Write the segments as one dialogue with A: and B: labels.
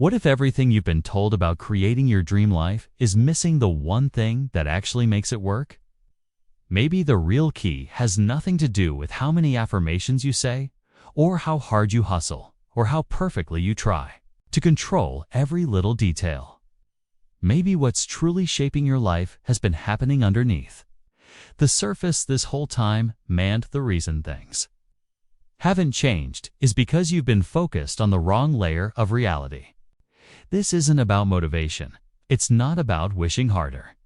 A: What if everything you've been told about creating your dream life is missing the one thing that actually makes it work? Maybe the real key has nothing to do with how many affirmations you say, or how hard you hustle, or how perfectly you try to control every little detail. Maybe what's truly shaping your life has been happening underneath the surface this whole time, and the reason things haven't changed is because you've been focused on the wrong layer of reality. This isn't about motivation. It's not about wishing harder.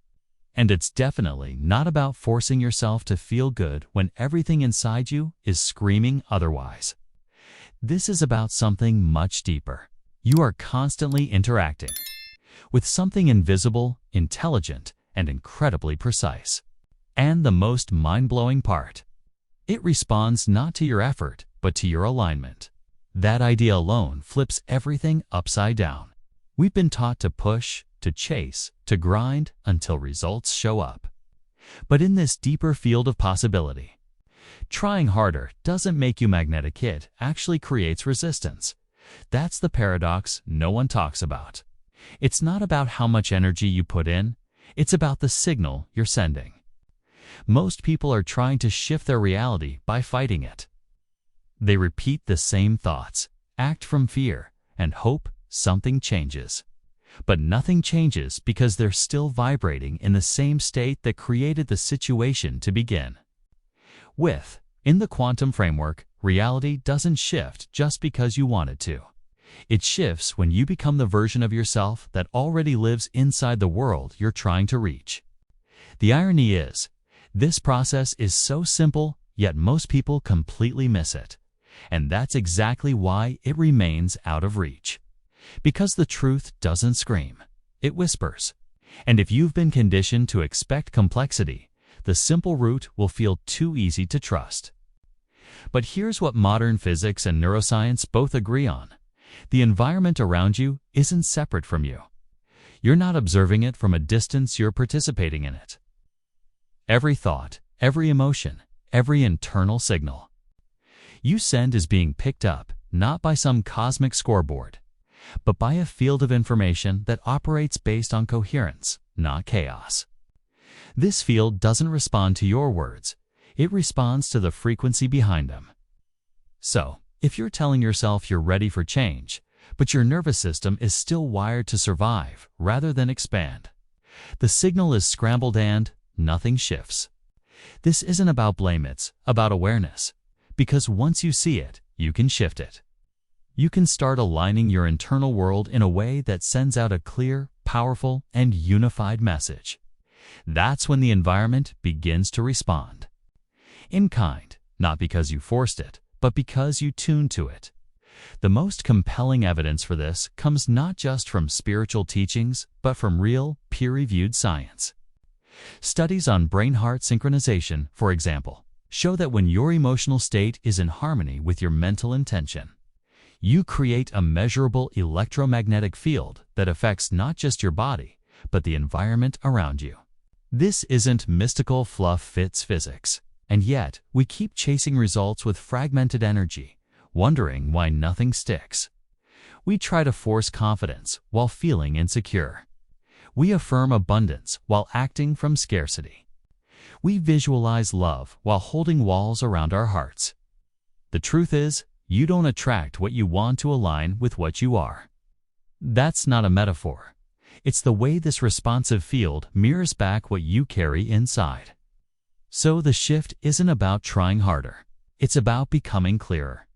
A: And it's definitely not about forcing yourself to feel good when everything inside you is screaming otherwise. This is about something much deeper. You are constantly interacting with something invisible, intelligent, and incredibly precise. And the most mind-blowing part, it responds not to your effort, but to your alignment. That idea alone flips everything upside down. We've been taught to push, to chase, to grind until results show up. But in this deeper field of possibility, trying harder doesn't make you magnetic. It actually creates resistance. That's the paradox no one talks about. It's not about how much energy you put in, it's about the signal you're sending. Most people are trying to shift their reality by fighting it. They repeat the same thoughts, act from fear, and hope something changes. But nothing changes because they're still vibrating in the same state that created the situation to begin with. In the quantum framework, reality doesn't shift just because you want it to. It shifts when you become the version of yourself that already lives inside the world you're trying to reach. The irony is, this process is so simple, yet most people completely miss it. And that's exactly why it remains out of reach. Because the truth doesn't scream, it whispers. And if you've been conditioned to expect complexity, the simple route will feel too easy to trust. But here's what modern physics and neuroscience both agree on. The environment around you isn't separate from you. You're not observing it from a distance, you're participating in it. Every thought, every emotion, every internal signal you send is being picked up, not by some cosmic scoreboard, but by a field of information that operates based on coherence, not chaos. This field doesn't respond to your words, it responds to the frequency behind them. So, if you're telling yourself you're ready for change, but your nervous system is still wired to survive rather than expand, the signal is scrambled and nothing shifts. This isn't about blame, it's about awareness. Because once you see it, you can shift it. You can start aligning your internal world in a way that sends out a clear, powerful, and unified message. That's when the environment begins to respond. In kind, not because you forced it, but because you tuned to it. The most compelling evidence for this comes not just from spiritual teachings, but from real, peer-reviewed science. Studies on brain-heart synchronization, for example, show that when your emotional state is in harmony with your mental intention, you create a measurable electromagnetic field that affects not just your body, but the environment around you. This isn't mystical fluff, it's physics. And yet, we keep chasing results with fragmented energy, wondering why nothing sticks. We try to force confidence while feeling insecure. We affirm abundance while acting from scarcity. We visualize love while holding walls around our hearts. The truth is, you don't attract what you want to align with what you are. That's not a metaphor. It's the way this responsive field mirrors back what you carry inside. So the shift isn't about trying harder. It's about becoming clearer.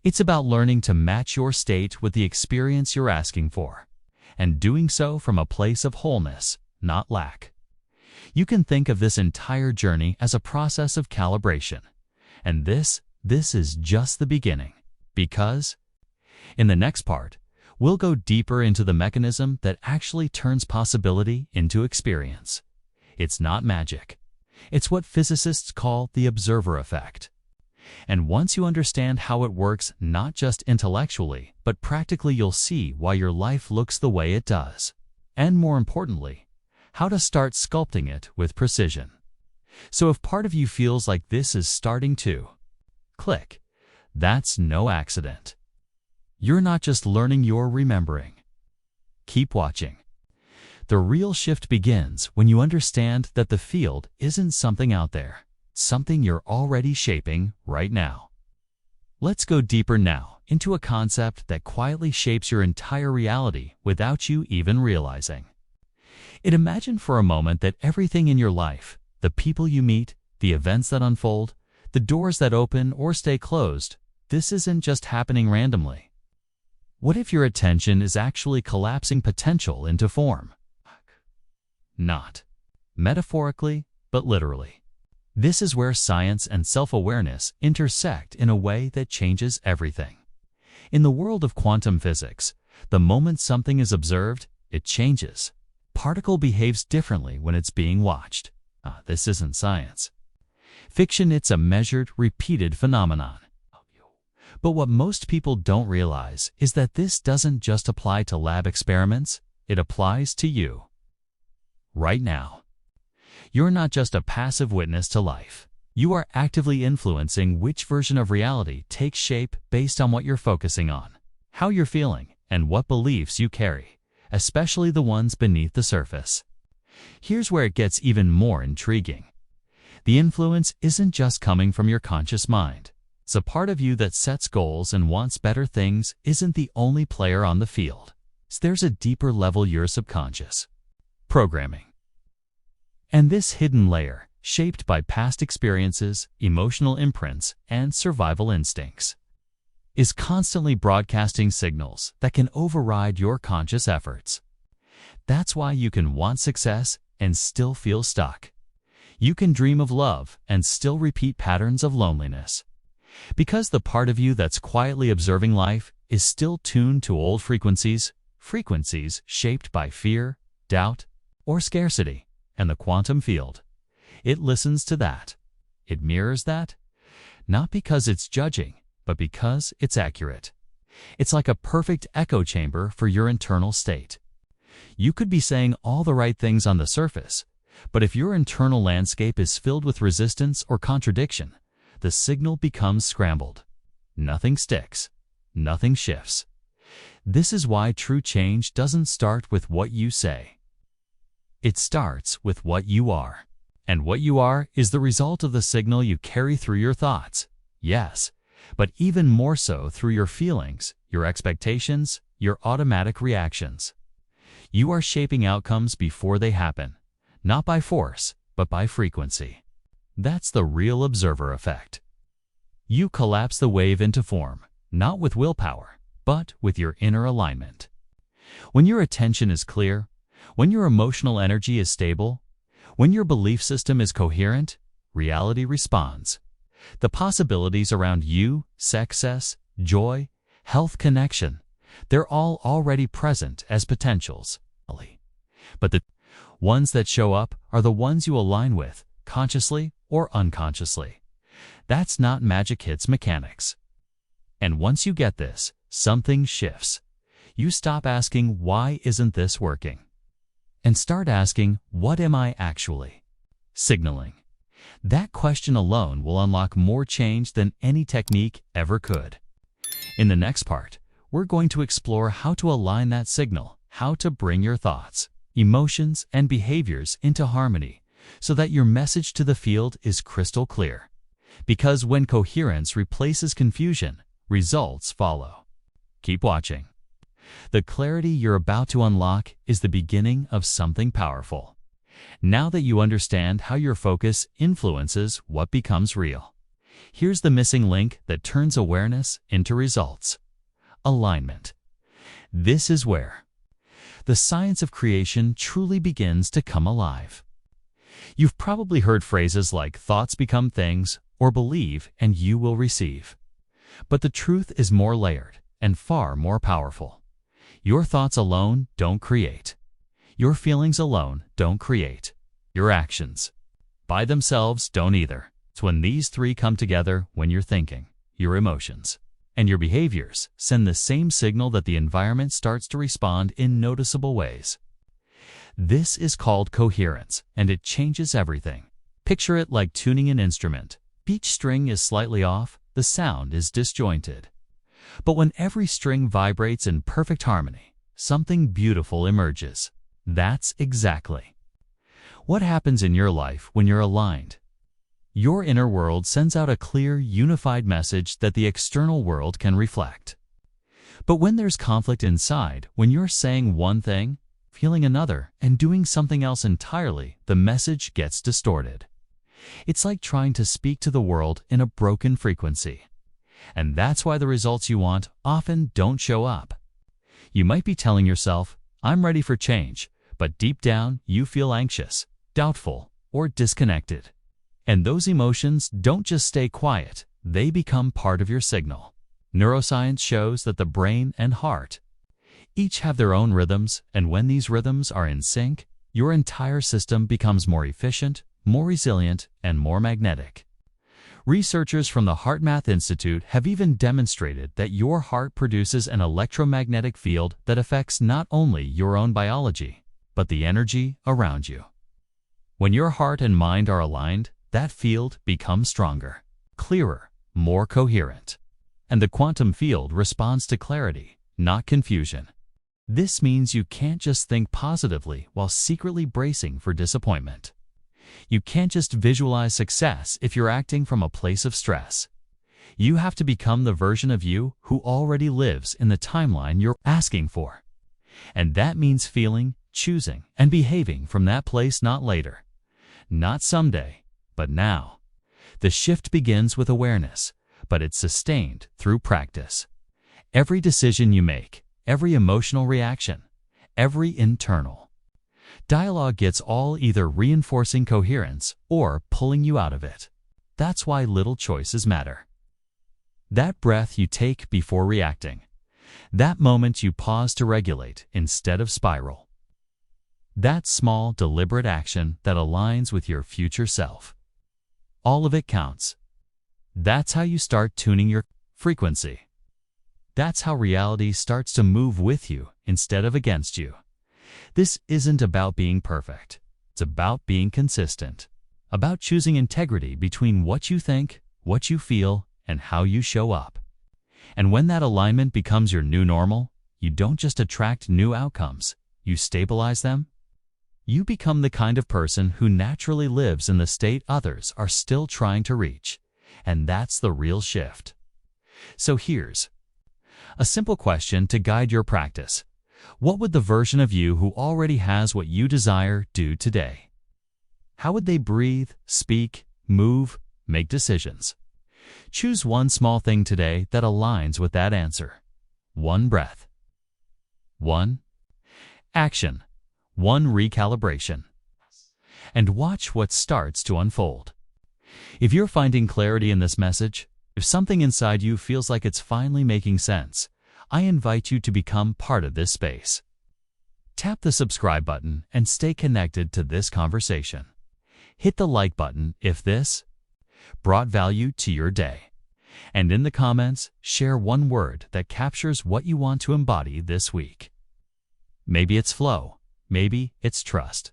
A: It's about learning to match your state with the experience you're asking for, and doing so from a place of wholeness, not lack. You can think of this entire journey as a process of calibration. And this is just the beginning. Because in the next part, we'll go deeper into the mechanism that actually turns possibility into experience. It's not magic. It's what physicists call the observer effect. And once you understand how it works, not just intellectually, but practically, you'll see why your life looks the way it does. And more importantly, how to start sculpting it with precision. So if part of you feels like this is starting to click, that's no accident. You're not just learning, you're remembering. Keep watching. The real shift begins when you understand that the field isn't something out there, something you're already shaping right now. Let's go deeper now into a concept that quietly shapes your entire reality without you even realizing. Imagine for a moment that everything in your life, the people you meet, the events that unfold, the doors that open or stay closed, this isn't just happening randomly. What if your attention is actually collapsing potential into form? Not metaphorically, but literally. This is where science and self-awareness intersect in a way that changes everything. In the world of quantum physics, the moment something is observed, it changes. Particle behaves differently when it's being watched. This isn't science. Fiction, it's a measured, repeated phenomenon. But what most people don't realize is that this doesn't just apply to lab experiments, it applies to you. Right now. You're not just a passive witness to life. You are actively influencing which version of reality takes shape based on what you're focusing on, how you're feeling, and what beliefs you carry, especially the ones beneath the surface. Here's where it gets even more intriguing. The influence isn't just coming from your conscious mind. It's a part of you that sets goals and wants better things isn't the only player on the field. There's a deeper level, your subconscious programming. And this hidden layer, shaped by past experiences, emotional imprints, and survival instincts, is constantly broadcasting signals that can override your conscious efforts. That's why you can want success and still feel stuck. You can dream of love and still repeat patterns of loneliness. Because the part of you that's quietly observing life is still tuned to old frequencies shaped by fear, doubt, or scarcity, and the quantum field. It listens to that. It mirrors that, not because it's judging, but because it's accurate. It's like a perfect echo chamber for your internal state. You could be saying all the right things on the surface, but if your internal landscape is filled with resistance or contradiction, the signal becomes scrambled. Nothing sticks. Nothing shifts. This is why true change doesn't start with what you say. It starts with what you are. And what you are is the result of the signal you carry through your thoughts. Yes, but even more so through your feelings, your expectations, your automatic reactions. You are shaping outcomes before they happen, not by force, but by frequency. That's the real observer effect. You collapse the wave into form, not with willpower, but with your inner alignment. When your attention is clear, when your emotional energy is stable, when your belief system is coherent, reality responds. The possibilities around you, success, joy, health, connection, they're all already present as potentials. But the ones that show up are the ones you align with, consciously or unconsciously. That's not magic hits mechanics. And once you get this, something shifts. You stop asking, why isn't this working? And start asking, what am I actually signaling? That question alone will unlock more change than any technique ever could. In the next part, we're going to explore how to align that signal, how to bring your thoughts, emotions, and behaviors into harmony so that your message to the field is crystal clear. Because when coherence replaces confusion, results follow. Keep watching. The clarity you're about to unlock is the beginning of something powerful. Now that you understand how your focus influences what becomes real, here's the missing link that turns awareness into results. Alignment. This is where the science of creation truly begins to come alive. You've probably heard phrases like thoughts become things or believe and you will receive. But the truth is more layered and far more powerful. Your thoughts alone don't create. Your feelings alone don't create. Your actions by themselves don't either. It's when these three come together, when you're thinking, your emotions, and your behaviors send the same signal that the environment starts to respond in noticeable ways. This is called coherence, and it changes everything. Picture it like tuning an instrument. Each string is slightly off, the sound is disjointed. But when every string vibrates in perfect harmony, something beautiful emerges. That's exactly what happens in your life when you're aligned. Your inner world sends out a clear, unified message that the external world can reflect. But when there's conflict inside, when you're saying one thing, feeling another, and doing something else entirely, the message gets distorted. It's like trying to speak to the world in a broken frequency. And that's why the results you want often don't show up. You might be telling yourself, "I'm ready for change," but deep down you feel anxious, doubtful, or disconnected. And those emotions don't just stay quiet, they become part of your signal. Neuroscience shows that the brain and heart each have their own rhythms, and when these rhythms are in sync, your entire system becomes more efficient, more resilient, and more magnetic. Researchers from the HeartMath Institute have even demonstrated that your heart produces an electromagnetic field that affects not only your own biology, but the energy around you. When your heart and mind are aligned, that field becomes stronger, clearer, more coherent. And the quantum field responds to clarity, not confusion. This means you can't just think positively while secretly bracing for disappointment. You can't just visualize success if you're acting from a place of stress. You have to become the version of you who already lives in the timeline you're asking for. And that means feeling, choosing, and behaving from that place, not later, not someday, but now. The shift begins with awareness, but it's sustained through practice. Every decision you make, every emotional reaction, every internal dialogue gets all either reinforcing coherence or pulling you out of it. That's why little choices matter. That breath you take before reacting. That moment you pause to regulate instead of spiral. That small, deliberate action that aligns with your future self. All of it counts. That's how you start tuning your frequency. That's how reality starts to move with you instead of against you. This isn't about being perfect. It's about being consistent, about choosing integrity between what you think, what you feel, and how you show up. And when that alignment becomes your new normal, you don't just attract new outcomes, you stabilize them. You become the kind of person who naturally lives in the state others are still trying to reach. And that's the real shift. So here's a simple question to guide your practice. What would the version of you who already has what you desire do today? How would they breathe, speak, move, make decisions? Choose one small thing today that aligns with that answer. One breath. One action. One recalibration. And watch what starts to unfold. If you're finding clarity in this message, if something inside you feels like it's finally making sense, I invite you to become part of this space. Tap the subscribe button and stay connected to this conversation. Hit the like button if this brought value to your day. And in the comments, share one word that captures what you want to embody this week. Maybe it's flow. Maybe it's trust.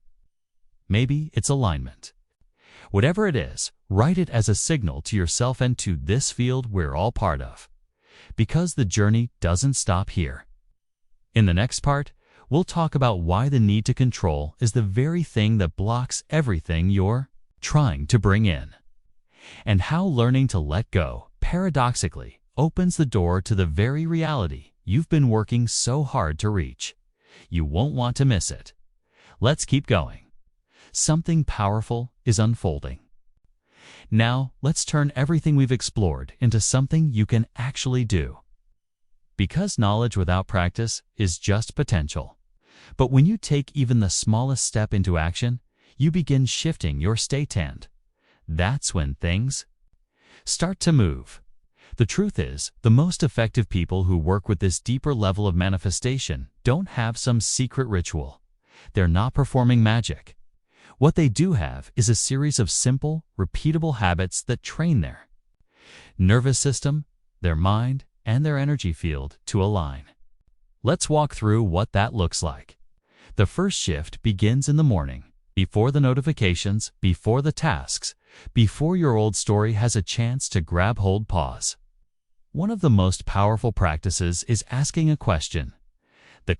A: Maybe it's alignment. Whatever it is, write it as a signal to yourself and to this field we're all part of. Because the journey doesn't stop here. In the next part, we'll talk about why the need to control is the very thing that blocks everything you're trying to bring in. And how learning to let go, paradoxically, opens the door to the very reality you've been working so hard to reach. You won't want to miss it. Let's keep going. Something powerful is unfolding. Now, let's turn everything we've explored into something you can actually do. Because knowledge without practice is just potential. But when you take even the smallest step into action, you begin shifting your state and that's when things start to move. The truth is, the most effective people who work with this deeper level of manifestation don't have some secret ritual. They're not performing magic. What they do have is a series of simple, repeatable habits that train their nervous system, their mind, and their energy field to align. Let's walk through what that looks like. The first shift begins in the morning, before the notifications, before the tasks, before your old story has a chance to grab hold. Pause. One of the most powerful practices is asking a question. The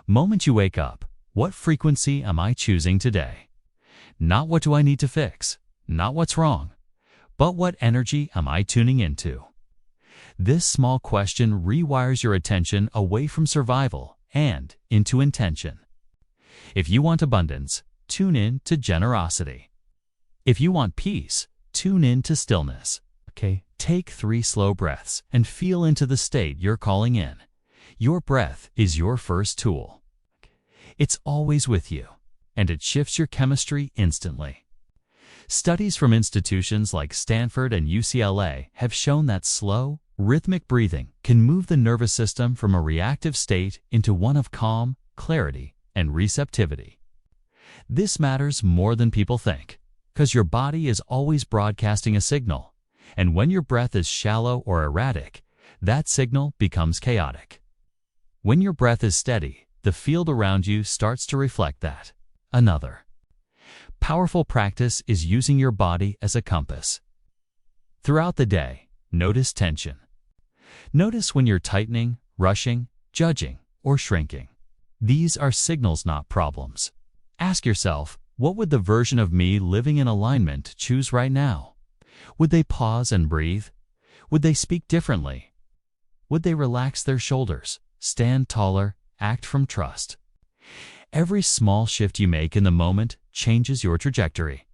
A: Moment you wake up, what frequency am I choosing today? Not what do I need to fix, not what's wrong, but what energy am I tuning into? This small question rewires your attention away from survival and into intention. If you want abundance, tune in to generosity. If you want peace, tune in to stillness. Okay, take 3 slow breaths and feel into the state you're calling in. Your breath is your first tool. It's always with you, and it shifts your chemistry instantly. Studies from institutions like Stanford and UCLA have shown that slow, rhythmic breathing can move the nervous system from a reactive state into one of calm, clarity, and receptivity. This matters more than people think, because your body is always broadcasting a signal, and when your breath is shallow or erratic, that signal becomes chaotic. When your breath is steady, the field around you starts to reflect that. Another powerful practice is using your body as a compass. Throughout the day, notice tension. Notice when you're tightening, rushing, judging, or shrinking. These are signals, not problems. Ask yourself, what would the version of me living in alignment choose right now? Would they pause and breathe? Would they speak differently? Would they relax their shoulders, stand taller, act from trust? Every small shift you make in the moment changes your trajectory.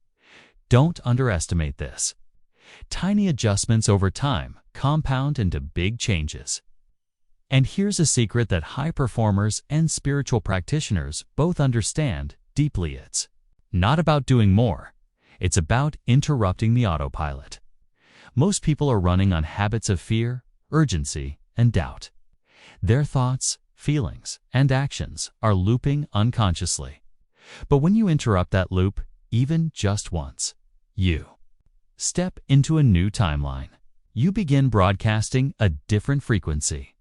A: Don't underestimate this. Tiny adjustments over time compound into big changes. And here's a secret that high performers and spiritual practitioners both understand deeply. It's not about doing more. It's about interrupting the autopilot. Most people are running on habits of fear, urgency, and doubt. Their thoughts, feelings, and actions are looping unconsciously. But when you interrupt that loop, even just once, you step into a new timeline. You begin broadcasting a different frequency.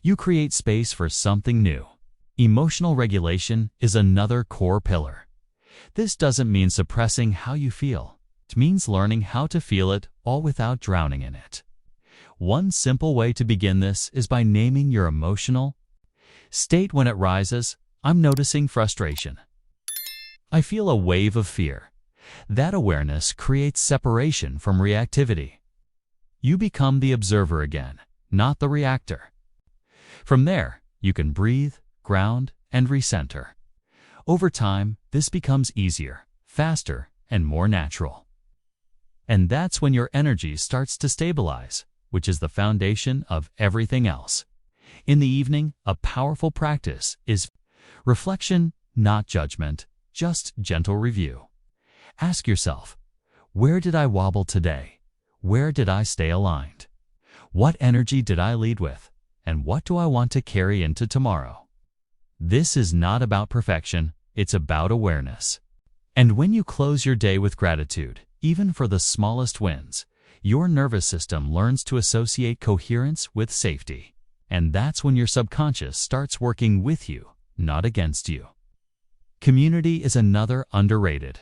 A: You create space for something new. Emotional regulation is another core pillar. This doesn't mean suppressing how you feel. It means learning how to feel it all without drowning in it. One simple way to begin this is by naming your emotional state. When it rises, I'm noticing frustration. I feel a wave of fear. That awareness creates separation from reactivity. You become the observer again, not the reactor. From there, you can breathe, ground, and recenter. Over time, this becomes easier, faster, and more natural. And that's when your energy starts to stabilize, which is the foundation of everything else. In the evening, a powerful practice is reflection, not judgment, just gentle review. Ask yourself, where did I wobble today? Where did I stay aligned? What energy did I lead with? And what do I want to carry into tomorrow? This is not about perfection, it's about awareness. And when you close your day with gratitude, even for the smallest wins, your nervous system learns to associate coherence with safety. And that's when your subconscious starts working with you, not against you. Community is another underrated,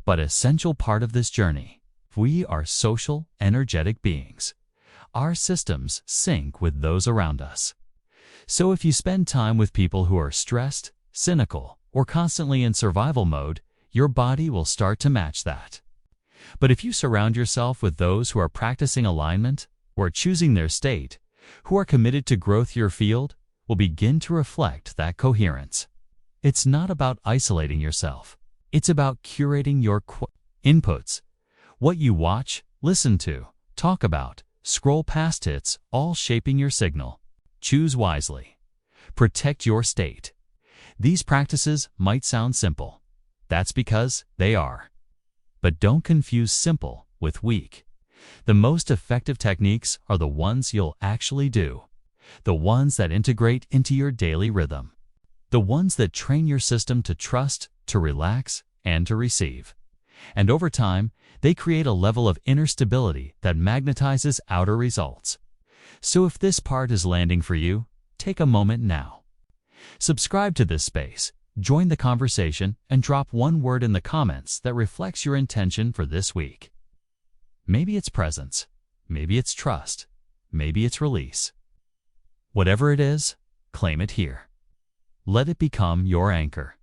A: but essential part of this journey. We are social, energetic beings. Our systems sync with those around us. So if you spend time with people who are stressed, cynical, or constantly in survival mode, your body will start to match that. But if you surround yourself with those who are practicing alignment, who are choosing their state, who are committed to growth, your field will begin to reflect that coherence. It's not about isolating yourself. It's about curating your inputs. What you watch, listen to, talk about, scroll past, it's all shaping your signal. Choose wisely. Protect your state. These practices might sound simple. That's because they are. But don't confuse simple with weak. The most effective techniques are the ones you'll actually do. The ones that integrate into your daily rhythm. The ones that train your system to trust, to relax, and to receive. And over time, they create a level of inner stability that magnetizes outer results. So if this part is landing for you, take a moment now. Subscribe to this space, join the conversation, and drop one word in the comments that reflects your intention for this week. Maybe it's presence, maybe it's trust, maybe it's release. Whatever it is, claim it here. Let it become your anchor.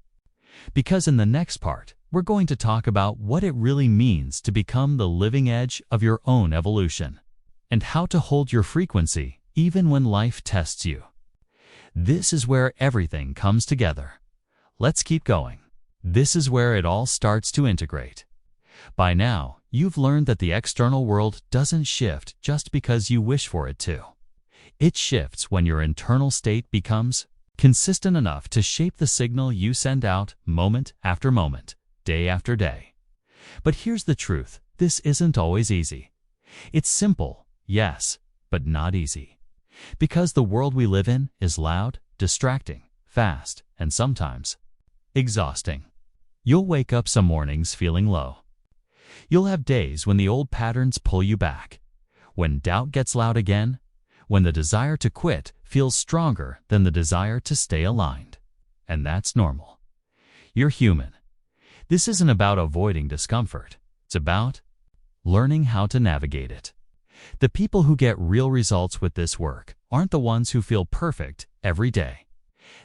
A: Because in the next part, we're going to talk about what it really means to become the living edge of your own evolution, and how to hold your frequency even when life tests you. This is where everything comes together. Let's keep going. This is where it all starts to integrate. By now, you've learned that the external world doesn't shift just because you wish for it to. It shifts when your internal state becomes consistent enough to shape the signal you send out moment after moment, day after day. But here's the truth, this isn't always easy. It's simple, yes, but not easy. Because the world we live in is loud, distracting, fast, and sometimes exhausting. You'll wake up some mornings feeling low. You'll have days when the old patterns pull you back, when doubt gets loud again, when the desire to quit feels stronger than the desire to stay aligned. And that's normal. You're human. This isn't about avoiding discomfort. It's about learning how to navigate it. The people who get real results with this work aren't the ones who feel perfect every day.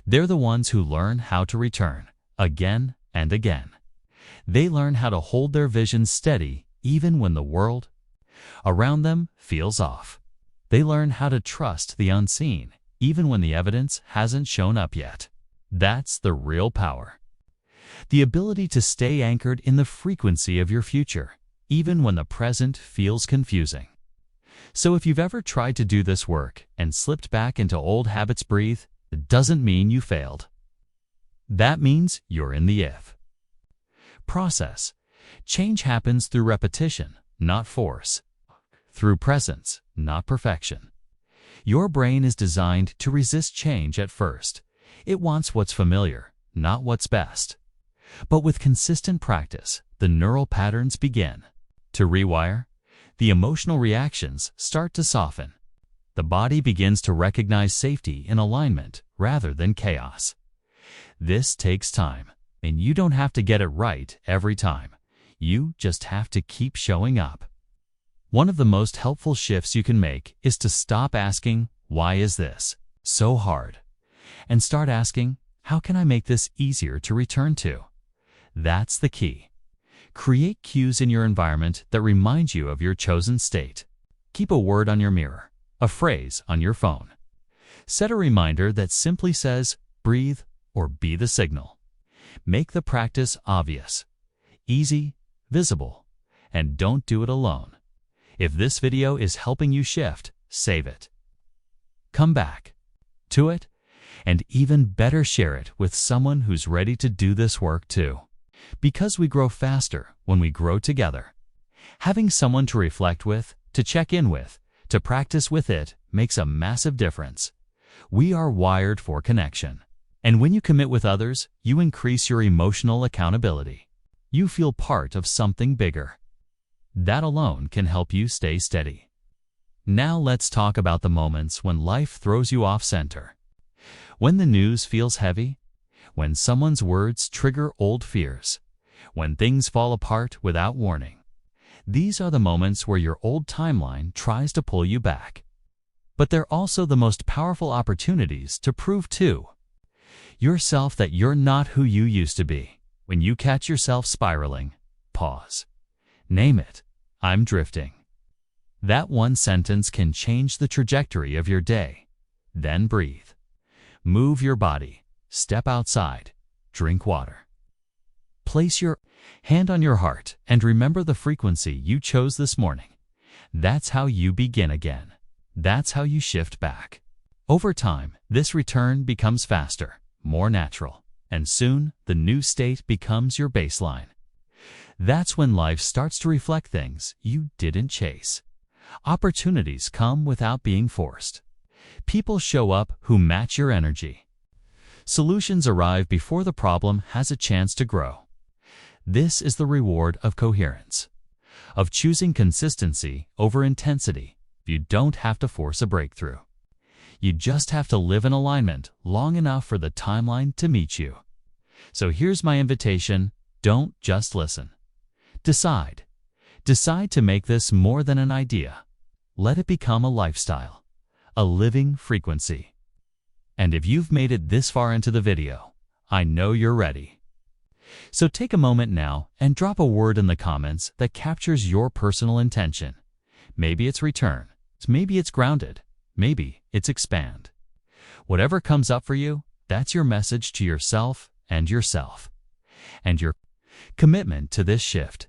A: They're the ones who learn how to return again and again. They learn how to hold their vision steady even when the world around them feels off. They learn how to trust the unseen even when the evidence hasn't shown up yet. That's the real power. The ability to stay anchored in the frequency of your future, even when the present feels confusing. So if you've ever tried to do this work and slipped back into old habits, breathe. It doesn't mean you failed. That means you're in the if process. Change happens through repetition, not force. Through presence, not perfection. Your brain is designed to resist change at first. It wants what's familiar, not what's best. But with consistent practice, the neural patterns begin to rewire. The emotional reactions start to soften. The body begins to recognize safety in alignment rather than chaos. This takes time, and you don't have to get it right every time. You just have to keep showing up. One of the most helpful shifts you can make is to stop asking, "Why is this so hard?" and start asking, "How can I make this easier to return to?" That's the key. Create cues in your environment that remind you of your chosen state. Keep a word on your mirror, a phrase on your phone. Set a reminder that simply says, "Breathe," or "Be the signal." Make the practice obvious, easy, visible, and don't do it alone. If this video is helping you shift, save it. Come back to it, and even better, share it with someone who's ready to do this work too. Because we grow faster when we grow together. Having someone to reflect with, to check in with, to practice with it makes a massive difference. We are wired for connection. And when you commit with others, you increase your emotional accountability. You feel part of something bigger. That alone can help you stay steady. Now let's talk about the moments when life throws you off center. When the news feels heavy, when someone's words trigger old fears, when things fall apart without warning. These are the moments where your old timeline tries to pull you back. But they're also the most powerful opportunities to prove to yourself that you're not who you used to be. When you catch yourself spiraling, pause. Name it. I'm drifting. That one sentence can change the trajectory of your day. Then breathe. Move your body. Step outside. Drink water. Place your hand on your heart and remember the frequency you chose this morning. That's how you begin again. That's how you shift back. Over time, this return becomes faster, more natural, and soon the new state becomes your baseline. That's when life starts to reflect things you didn't chase. Opportunities come without being forced. People show up who match your energy. Solutions arrive before the problem has a chance to grow. This is the reward of coherence, of choosing consistency over intensity. You don't have to force a breakthrough. You just have to live in alignment long enough for the timeline to meet you. So here's my invitation. Don't just listen. Decide. Decide to make this more than an idea. Let it become a lifestyle, a living frequency. And if you've made it this far into the video, I know you're ready. So take a moment now and drop a word in the comments that captures your personal intention. Maybe it's return, maybe it's grounded, maybe it's expand. Whatever comes up for you, that's your message to yourself and your commitment to this shift.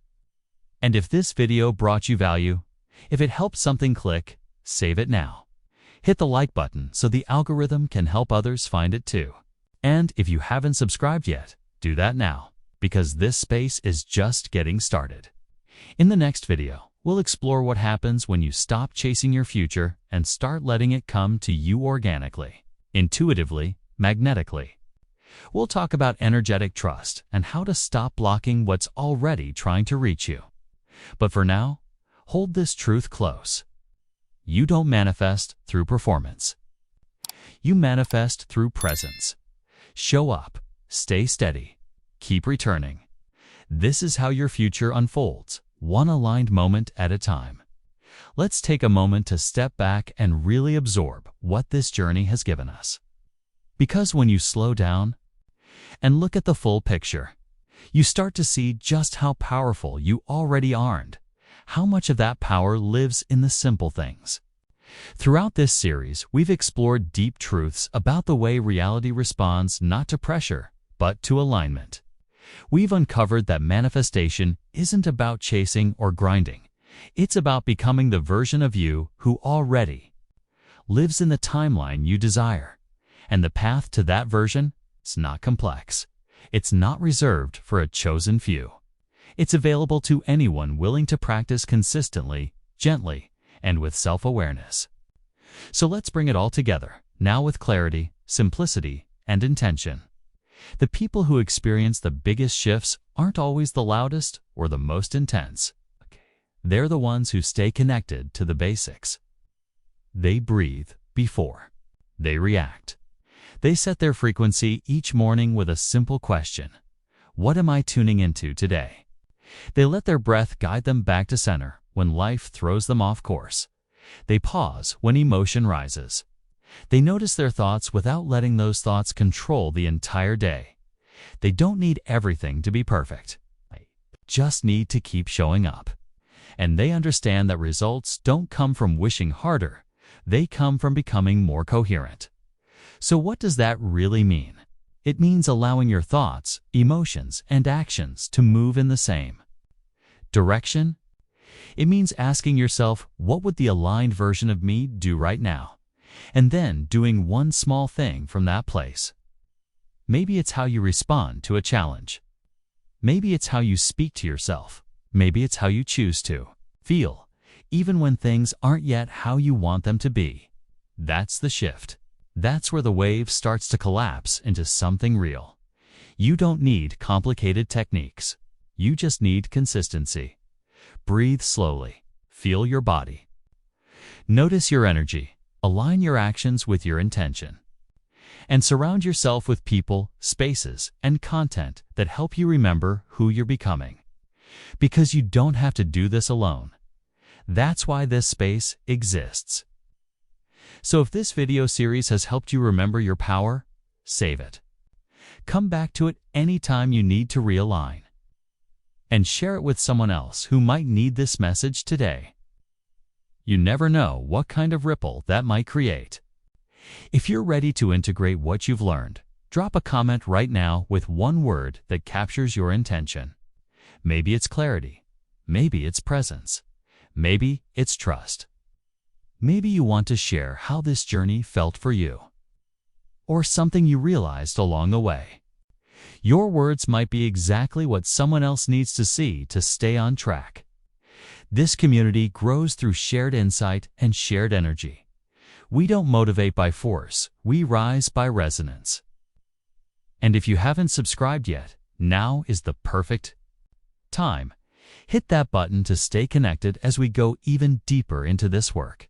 A: And if this video brought you value, if it helped something click, save it now. Hit the like button so the algorithm can help others find it too. And if you haven't subscribed yet, do that now, because this space is just getting started. In the next video, we'll explore what happens when you stop chasing your future and start letting it come to you organically, intuitively, magnetically. We'll talk about energetic trust and how to stop blocking what's already trying to reach you. But for now, hold this truth close. You don't manifest through performance. You manifest through presence. Show up, stay steady, keep returning. This is how your future unfolds, one aligned moment at a time. Let's take a moment to step back and really absorb what this journey has given us. Because when you slow down and look at the full picture, you start to see just how powerful you already are and how much of that power lives in the simple things. Throughout this series, we've explored deep truths about the way reality responds not to pressure, but to alignment. We've uncovered that manifestation isn't about chasing or grinding. It's about becoming the version of you who already lives in the timeline you desire. And the path to that version, it's not complex. It's not reserved for a chosen few. It's available to anyone willing to practice consistently, gently, and with self-awareness. So let's bring it all together, now with clarity, simplicity, and intention. The people who experience the biggest shifts aren't always the loudest or the most intense. They're the ones who stay connected to the basics. They breathe before they react. They set their frequency each morning with a simple question: what am I tuning into today? They let their breath guide them back to center when life throws them off course. They pause when emotion rises. They notice their thoughts without letting those thoughts control the entire day. They don't need everything to be perfect. They just need to keep showing up. And they understand that results don't come from wishing harder. They come from becoming more coherent. So what does that really mean? It means allowing your thoughts, emotions, and actions to move in the same direction. It means asking yourself, what would the aligned version of me do right now? And then doing one small thing from that place. Maybe it's how you respond to a challenge. Maybe it's how you speak to yourself. Maybe it's how you choose to feel, even when things aren't yet how you want them to be. That's the shift. That's where the wave starts to collapse into something real. You don't need complicated techniques. You just need consistency. Breathe slowly. Feel your body. Notice your energy. Align your actions with your intention. And surround yourself with people, spaces, and content that help you remember who you're becoming. Because you don't have to do this alone. That's why this space exists. So if this video series has helped you remember your power, save it. Come back to it anytime you need to realign. And share it with someone else who might need this message today. You never know what kind of ripple that might create. If you're ready to integrate what you've learned, drop a comment right now with one word that captures your intention. Maybe it's clarity. Maybe it's presence. Maybe it's trust. Maybe you want to share how this journey felt for you, or something you realized along the way. Your words might be exactly what someone else needs to see to stay on track. This community grows through shared insight and shared energy. We don't motivate by force, we rise by resonance. And if you haven't subscribed yet, now is the perfect time. Hit that button to stay connected as we go even deeper into this work.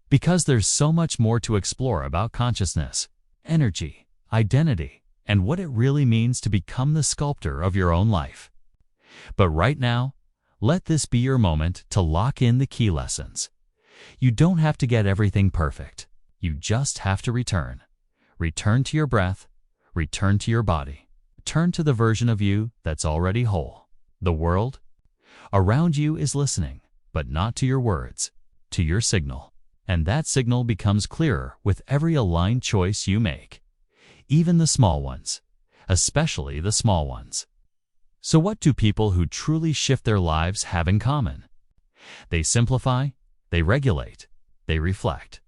A: Because there's so much more to explore about consciousness, energy, identity, and what it really means to become the sculptor of your own life. But right now, let this be your moment to lock in the key lessons. You don't have to get everything perfect. You just have to return. Return to your breath. Return to your body. Turn to the version of you that's already whole. The world around you is listening, but not to your words, to your signal. And that signal becomes clearer with every aligned choice you make, even the small ones, especially the small ones. So what do people who truly shift their lives have in common? They simplify, they regulate, they reflect.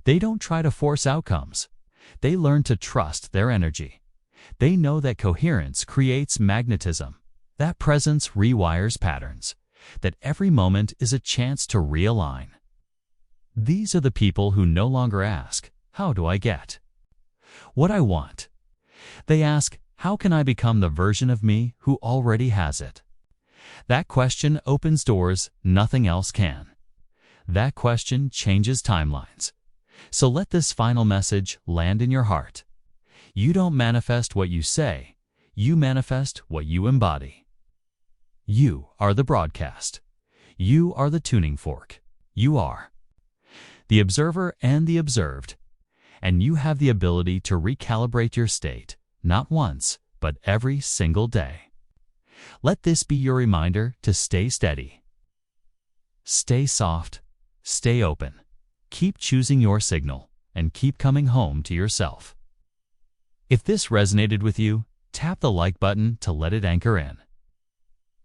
A: They don't try to force outcomes. They learn to trust their energy. They know that coherence creates magnetism, that presence rewires patterns, that every moment is a chance to realign. These are the people who no longer ask, "How do I get what I want?" They ask, "How can I become the version of me who already has it?" That question opens doors nothing else can. That question changes timelines. So let this final message land in your heart. You don't manifest what you say, you manifest what you embody. You are the broadcast. You are the tuning fork. You are the observer and the observed. And you have the ability to recalibrate your state, not once, but every single day. Let this be your reminder to stay steady. Stay soft, stay open. Keep choosing your signal, and keep coming home to yourself. If this resonated with you, tap the like button to let it anchor in.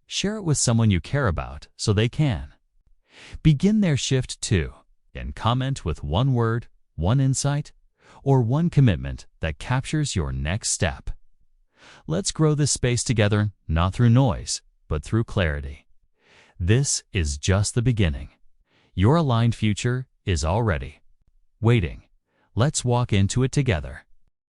A: Share it with someone you care about so they can begin their shift too, and comment with one word, one insight, or one commitment that captures your next step. Let's grow this space together, not through noise, but through clarity. This is just the beginning. Your aligned future is already waiting. Let's walk into it together.